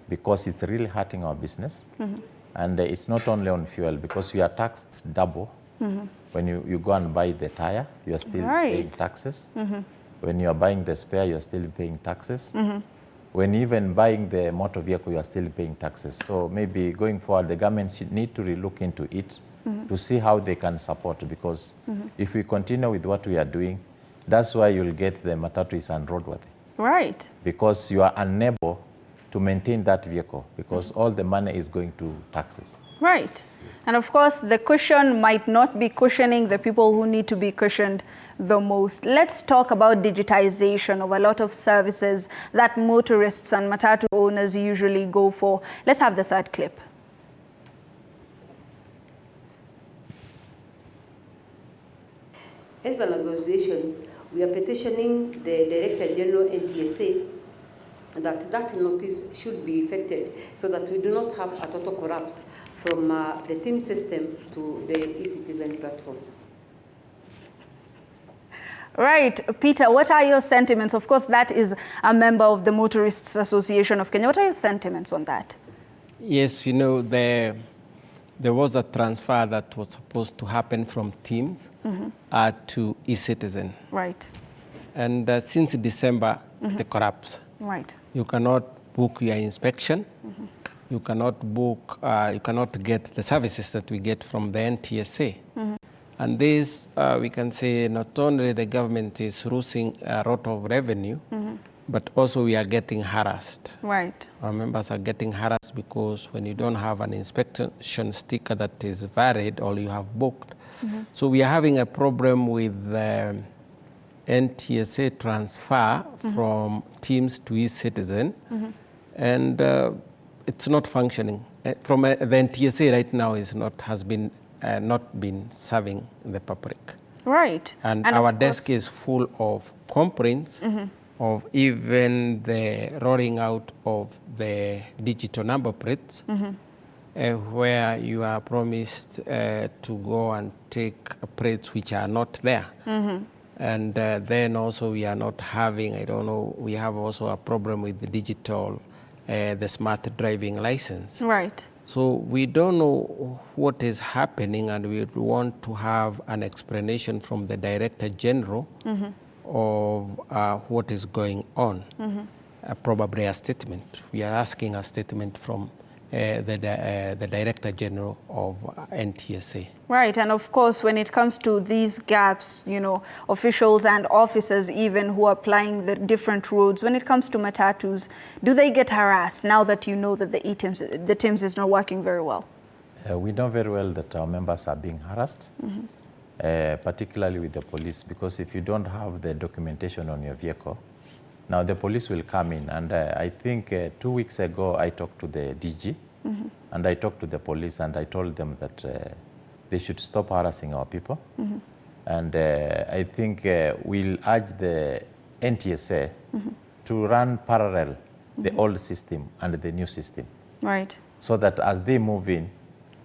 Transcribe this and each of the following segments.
because it's really hurting our business. And it's not only on fuel, because we are taxed double. When you go and buy the tire, you are still paying taxes. When you are buying the spare, you are still paying taxes. When even buying the motor vehicle, you are still paying taxes. So maybe going forward, the government should need to relook into it to see how they can support, because if we continue with what we are doing, that's why you'll get the matatu is unroadworthy. Right. Because you are unable to maintain that vehicle, because all the money is going to taxes. Right. Yes. And of course, the cushion might not be cushioning the people who need to be cushioned the most. Let's talk about digitization of a lot of services that motorists and matatu owners usually go for. Let's have the third clip. As an association, we are petitioning the Director General NTSA that notice should be effected so that we do not have a total collapse from the TIM system to the Ecitizen platform. Right. Peter, what are your sentiments? Of course, that is a member of the Motorists Association of Kenya. What are your sentiments on that? Yes, you know, there was a transfer that was supposed to happen from TIMS to Ecitizen. Right. And since December, the collapse. Right. You cannot book your inspection. You cannot book, you cannot get the services that we get from the NTSA. And this, we can say, not only the government is losing a lot of revenue, but also we are getting harassed. Right. Our members are getting harassed because when you don't have an inspection sticker that is valid or you have booked. So we are having a problem with the NTSA transfer from TIMS to eCitizen, and it's not functioning. From the NTSA right now has not been serving the public. Right. And our desk is full of complaints of even the rolling out of the digital number plates, where you are promised to go and take plates which are not there. And then also we are not having, I don't know, we have also a problem with the digital, the smart driving license. Right. So we don't know what is happening, and we want to have an explanation from the Director General of what is going on. Probably a statement. We are asking a statement from the Director General of NTSA. Right, and of course, when it comes to these gaps, you know, officials and officers even who are plying the different roads, when it comes to matatus, do they get harassed now that you know that the TIMS is not working very well? We know very well that our members are being harassed, particularly with the police, because if you don't have the documentation on your vehicle, now the police will come in, and I think 2 weeks ago I talked to the DG, and I talked to the police, and I told them that they should stop harassing our people. And I think we'll urge the NTSA to run parallel the old system and the new system. Right. So that as they move in,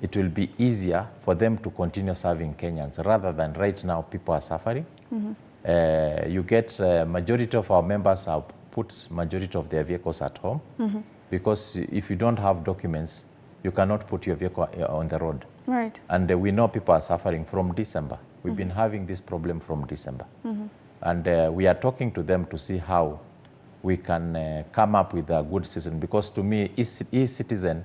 it will be easier for them to continue serving Kenyans, rather than right now people are suffering. You get majority of our members have put majority of their vehicles at home, because if you don't have documents, you cannot put your vehicle on the road. Right. And we know people are suffering from December. We've been having this problem from December. And we are talking to them to see how we can come up with a good system, because to me, eCitizen,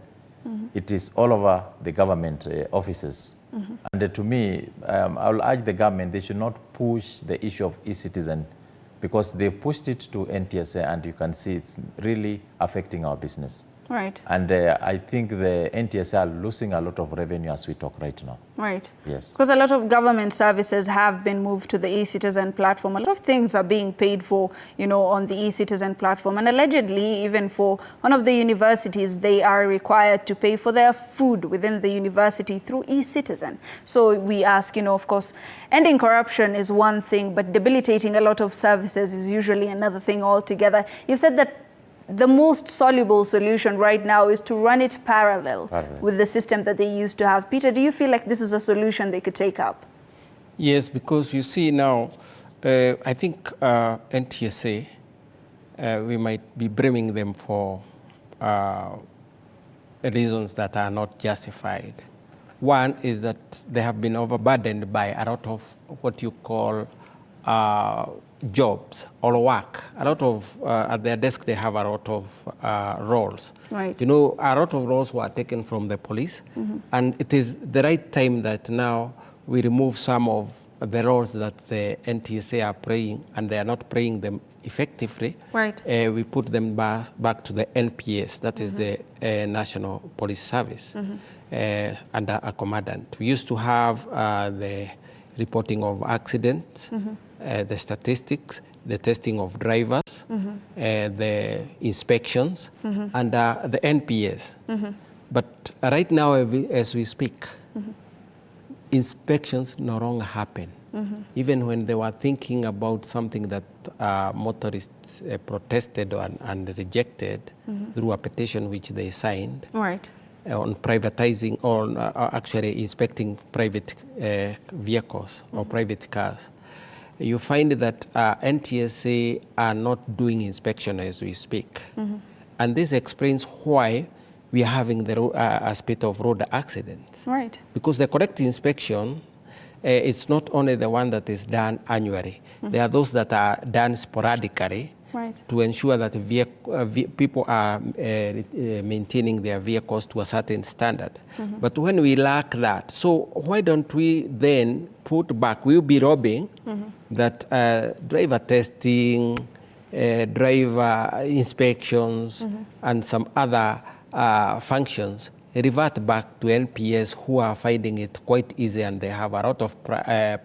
it is all over the government offices. And to me, I'll urge the government, they should not push the issue of eCitizen, because they pushed it to NTSA, and you can see it's really affecting our business. Right. And I think the NTSA are losing a lot of revenue as we talk right now. Right. Yes. Because a lot of government services have been moved to the eCitizen platform. A lot of things are being paid for, you know, on the eCitizen platform. And allegedly, even for one of the universities, they are required to pay for their food within the university through eCitizen. So we ask, you know, of course, ending corruption is one thing, but debilitating a lot of services is usually another thing altogether. You said that the most soluble solution right now is to run it parallel with the system that they used to have. Peter, do you feel like this is a solution they could take up? Yes, because you see now, I think NTSA, we might be blaming them for reasons that are not justified. One is that they have been overburdened by a lot of what you call jobs or work. A lot of, at their desk, they have a lot of roles. Right. You know, a lot of roles were taken from the police, and it is the right time that now we remove some of the roles that the NTSA are playing, and they are not playing them effectively. Right. We put them back to the NPS, that is the National Police Service, under a commandant. We used to have the reporting of accidents, the statistics, the testing of drivers, the inspections, and the NPS. But right now, as we speak, inspections no longer happen. Even when they were thinking about something that motorists protested and rejected through a petition which they signed, Right. On privatizing or actually inspecting private vehicles or private cars, you find that NTSA are not doing inspection as we speak. And this explains why we are having the aspect of road accidents. Right. Because the correct inspection, it's not only the one that is done annually. There are those that are done sporadically, Right. to ensure that people are maintaining their vehicles to a certain standard. But when we lack that, so why don't we then put back, we'll be robbing that driver testing, driver inspections, and some other functions revert back to NPS, who are finding it quite easy, and they have a lot of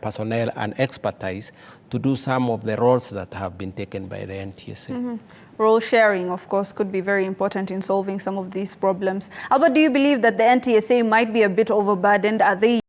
personnel and expertise to do some of the roles that have been taken by the NTSA. Role sharing, of course, could be very important in solving some of these problems. Albert, do you believe that the NTSA might be a bit overburdened? Are they